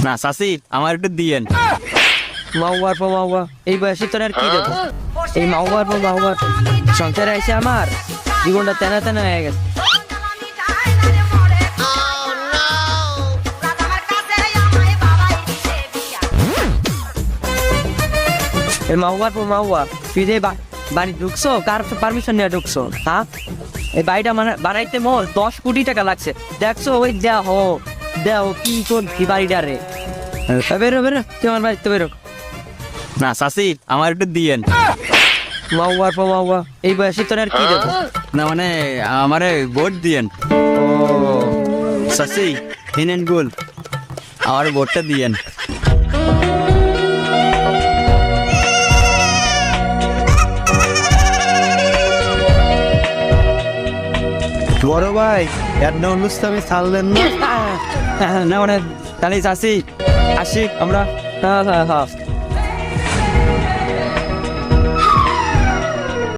না চাচি আমার একটু দিয়েন। মাওয়ার পর মাওয়া, এই বয়সে তোর আর কি দেবো? এই মাওয়ার পর মাওয়া সংসারে এসে আমার জীবনটা তেনা তেনা হয়ে গেছে। এই মাওয়ার পর মাওয়া, তুই যে বাড়ি ঢুকছো কার পারমিশন নিয়ে ঢুকছো? হ্যাঁ, এই বাড়িটা বানাইতে মোট 10 কোটি টাকা লাগছে। দেখছো ওই দেও কি করছি বাড়িটা রে। বেরো বেরো, তুই আমার বাড়িতে বেরো। না চাচি আমার একটু দিয়েন। মাওয়ার পর মাওয়া, এই বয়সে তোর আর কি দেবো? না মানে আমারে ভোট দিয়েন। ও চাচি হিনেন গোল, আমার ভোটটা দিয়েন। বড় ভাই একটা অনুষ্ঠানে ছাড়লেন না? না মানে তাহলে চাষি আসি আমরা। হ্যাঁ হ্যাঁ হ্যাঁ